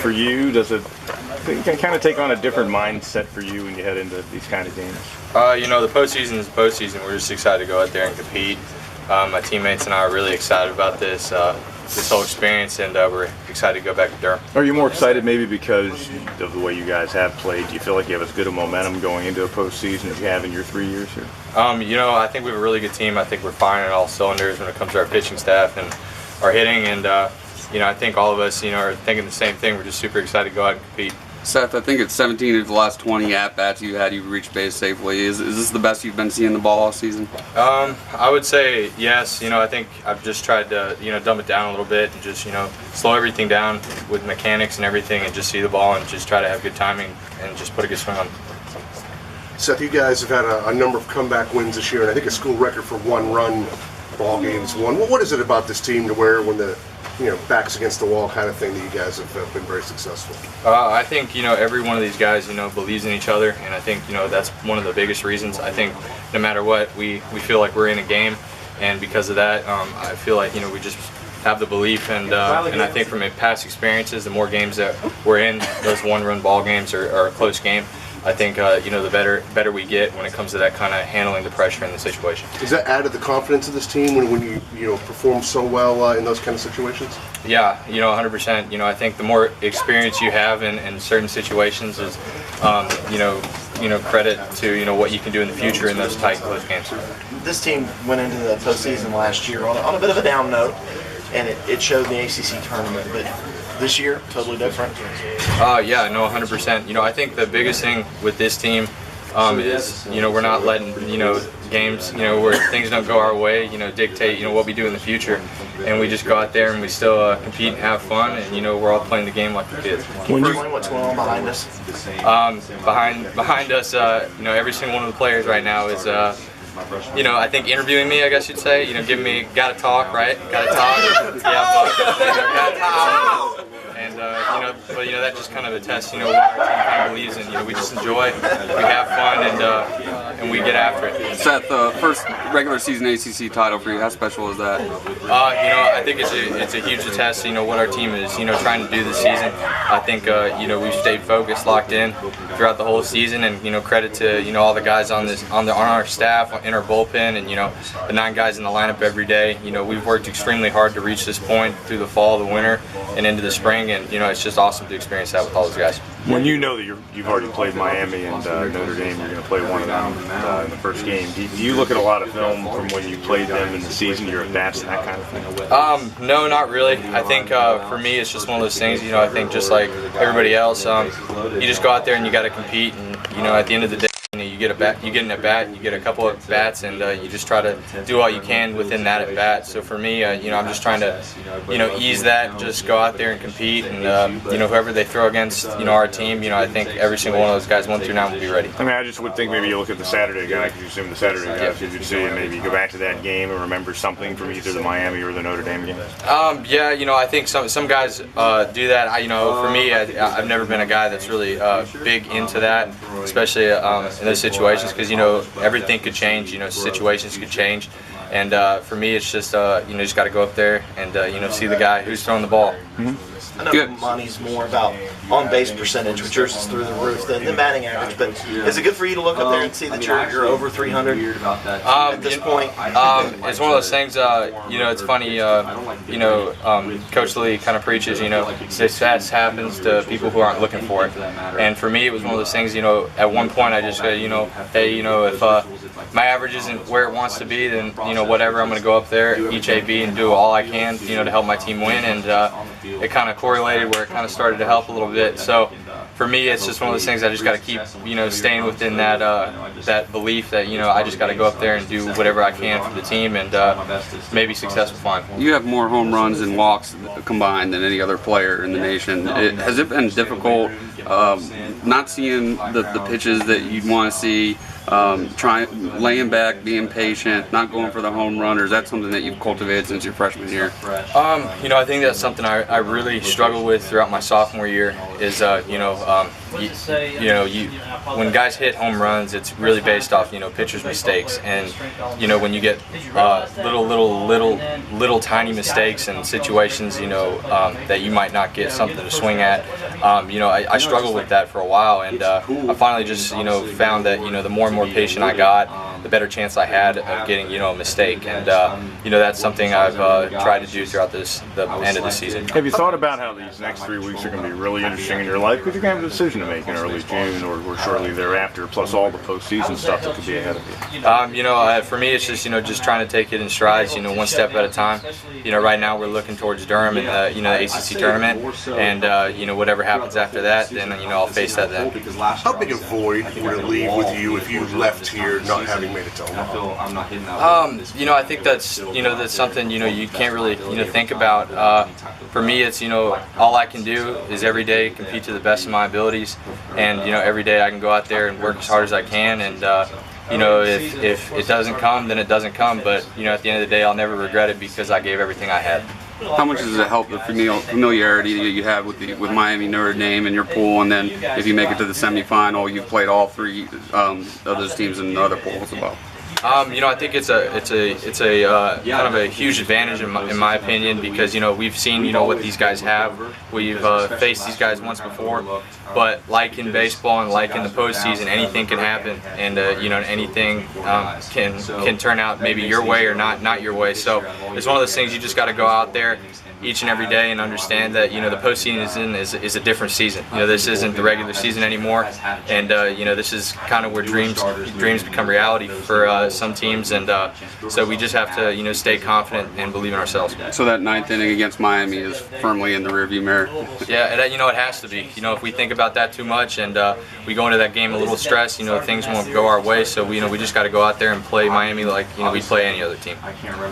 for you? Does it kind of take on a different mindset for you when you head into these kind of games? You know, the postseason is the postseason. We're just excited to go out there and compete. My teammates and I are really excited about this whole experience, and we're excited to go back to Durham. Are you more excited maybe because of the way you guys have played? Do you feel like you have as good a momentum going into a postseason as you have in your 3 years here? You know, I think we have a really good team. I think we're firing on all cylinders when it comes to our pitching staff and our hitting, and you know, I think all of us, you know, are thinking the same thing. We're just super excited to go out and compete. Seth, I think it's 17 of the last 20 at-bats you've reached base safely. Is this the best you've been seeing the ball all season? I would say yes. You know, I think I've just tried to, you know, dumb it down a little bit and just, you know, slow everything down with mechanics and everything and just see the ball and just try to have good timing and just put a good swing on. Seth, you guys have had a number of comeback wins this year, and I think a school record for one-run ball games won. What is it about this team to where when the backs against the wall kind of thing that you guys have been very successful? I think, you know, every one of these guys, you know, believes in each other, and I think, you know, that's one of the biggest reasons. I think no matter what, we feel like we're in a game, and because of that, I feel like, you know, we just have the belief, and I think from past experiences, the more games that we're in, those one-run ball games are a close game. I think you know, the better we get when it comes to that kind of handling the pressure in the situation. Does that add to the confidence of this team when you perform so well in those kind of situations? Yeah, you know, 100%. You know, I think the more experience you have in certain situations is, you know, credit to, you know, what you can do in the future in those tight, close games. This team went into the postseason last year on a bit of a down note, and it showed in the ACC tournament, but this year, totally different. Yeah, no, 100%. You know, I think the biggest thing with this team is, you know, we're not letting, you know, games, you know, where things don't go our way, you know, dictate, you know, what we do in the future. And we just go out there and we still compete and have fun, and, you know, we're all playing the game like the kids. Can you explain what's going on behind us? Behind us, you know, every single one of the players right now is, you know, I think interviewing me, I guess you'd say, you know, giving me, gotta talk, right? Gotta talk. Yeah, gotta talk. And, you know, that just kind of attests, you know, what our team kind of believes in. You know, we just enjoy, we have fun, and we get after it. Seth, first regular season ACC title for you, how special is that? You know, I think it's a huge attest, you know, what our team is, you know, trying to do this season. I think, you know, we've stayed focused, locked in throughout the whole season, and, you know, credit to, you know, all the guys on our staff, in our bullpen, and, you know, the 9 guys in the lineup every day. You know, we've worked extremely hard to reach this point through the fall, the winter, and into the spring, and, you know, it's just awesome to experience that with all those guys. When you know that you've already played Miami and Notre Dame, you're going to play one of them in the first game, do you look at a lot of film from when you played them in the season, your at-bats and that kind of thing? No, not really. I think for me, it's just one of those things, you know, I think just like everybody else, you just go out there and you got to compete, and, you know, at the end of the day, you know, you get an at-bat, you get a couple of bats, and you just try to do all you can within that at-bat. So for me, you know, I'm just trying to, you know, ease that, just go out there and compete, and, you know, whoever they throw against, you know, our team, you know, I think every single one of those guys 1 through 9 will be ready. I mean, I just would think maybe you look at the Saturday guy, because you assume the Saturday guys, you could see, and maybe go back to that game and remember something from either the Miami or the Notre Dame game. Yeah, you know, I think some guys do that. You know, for me, I've never been a guy that's really big into that, especially in those situations, because, you know, everything could change, you know, situations could change, and for me it's just, you know, just got to go up there and, you know, see the guy who's throwing the ball. I know money's more about on-base percentage, which yours is through the roof, than the batting average, but is it good for you to look up there and see that you're over 300 at this point? It's one of those things, you know, it's funny, you know, Coach Lee kind of preaches, you know, success happens to people who aren't looking for it. And for me, it was one of those things, you know, at one point I just said, you know, hey, you know, if my average isn't where it wants to be, then, you know, whatever, I'm going to go up there, each AB, and do all I can, you know, to help my team win. And it kind of correlated where it kind of started to help a little bit. So for me, it's just one of those things I just got to keep, you know, staying within that that belief that, you know, I just got to go up there and do whatever I can for the team, and maybe success will find. You have more home runs and walks combined than any other player in the nation. Has it been difficult not seeing the pitches that you'd want to see, laying back, being patient, not going for the home run, or is that something that you've cultivated since your freshman year? You know, I think that's something I really struggled with throughout my sophomore year. Is when guys hit home runs, it's really based off, you know, pitchers' mistakes, and, you know, when you get little tiny mistakes and situations, you know, that you might not get something to swing at, I struggled with that for a while, and I finally just found that the more and more patient I got, the better chance I had of getting a mistake, and that's something I've tried to do throughout the end of the season. Have you thought about how these next 3 weeks are going to be really interesting in your life? Because you're going to have a decision to make in early June or shortly thereafter, plus all the postseason stuff that could be ahead of you. For me, it's just trying to take it in strides, one step at a time. Right now we're looking towards Durham and the ACC tournament, and whatever happens after that, then I'll face that then. How big a void would it leave with you if you left here not having made it to Omaha? I think that's something you can't really think about. For me, it's all I can do is every day compete to the best of my abilities, and every day I can go out there and work as hard as I can, and if it doesn't come, then it doesn't come. But at the end of the day, I'll never regret it because I gave everything I had. How much does it help the familiarity that you have with Miami, Notre Dame, and your pool, and then if you make it to the semifinal, you've played all 3 of those teams in the other pools as well? I think it's a kind of a huge advantage in my opinion, because we've seen what these guys have. We've faced these guys once before, but like in baseball and like in the postseason, anything can happen, and anything can turn out maybe your way or not your way. So it's one of those things you just got to go out there each and every day and understand that the postseason is a different season. This isn't the regular season anymore, and this is kind of where dreams become reality for some teams, and so we just have to stay confident and believe in ourselves. So that 9th inning against Miami is firmly in the rearview mirror. Yeah, it has to be. If we think about that too much and we go into that game a little stressed, things won't go our way. So we just got to go out there and play Miami like we play any other team.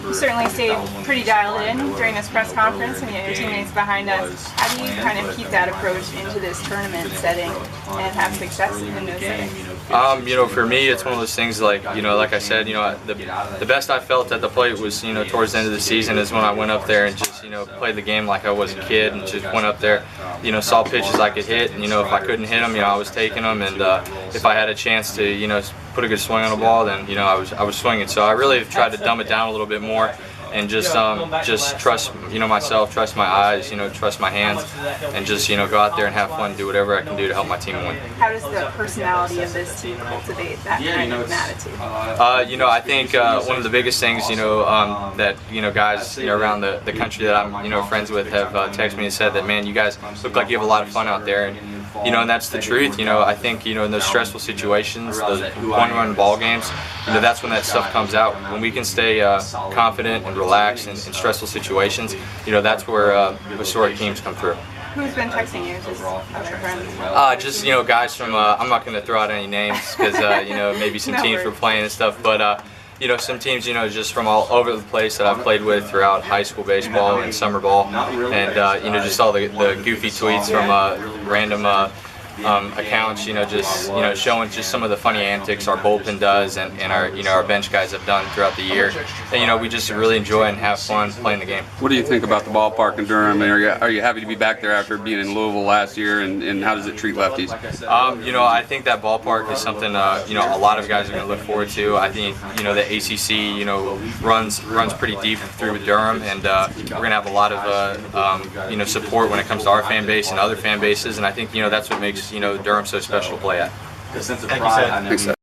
You certainly stayed pretty dialed in during this press conference, and your teammates behind us. How do you kind of keep that approach into this tournament setting and have success in those settings? For me, it's one of those things like I said, the best I felt at the plate was towards the end of the season is when I went up there and just played the game like I was a kid, and just went up there, saw pitches I could hit, and if I couldn't hit them, I was taking them, and if I had a chance to put a good swing on the ball, then I was swinging. So I really tried to dumb it down a little bit more, and just trust myself, trust my eyes, trust my hands, and just go out there and have fun, do whatever I can do to help my team win. How does the personality of this team cultivate that kind of attitude? I think one of the biggest things that guys around the country that I'm friends with have texted me and said that, man, you guys look like you have a lot of fun out there, and that's the truth. I think in those stressful situations, those one-run ball games, that's when that stuff comes out. When we can stay confident and relaxed in stressful situations, that's where historic teams come through. Who's been texting you? Just other friends? Just guys from. I'm not going to throw out any names because maybe some teams were playing and stuff, but. Some teams, just from all over the place that I've played with throughout high school baseball and summer ball, and just all the goofy tweets from random accounts, showing just some of the funny antics our bullpen does and our bench guys have done throughout the year. And we just really enjoy and have fun playing the game. What do you think about the ballpark in Durham? And are you happy to be back there after being in Louisville last year? And how does it treat lefties? I think that ballpark is something a lot of guys are going to look forward to. I think the ACC runs pretty deep through Durham, and we're going to have a lot of support when it comes to our fan base and other fan bases. And I think that's what makes Durham so special to play at. Thank you, Seth. Thanks, Seth.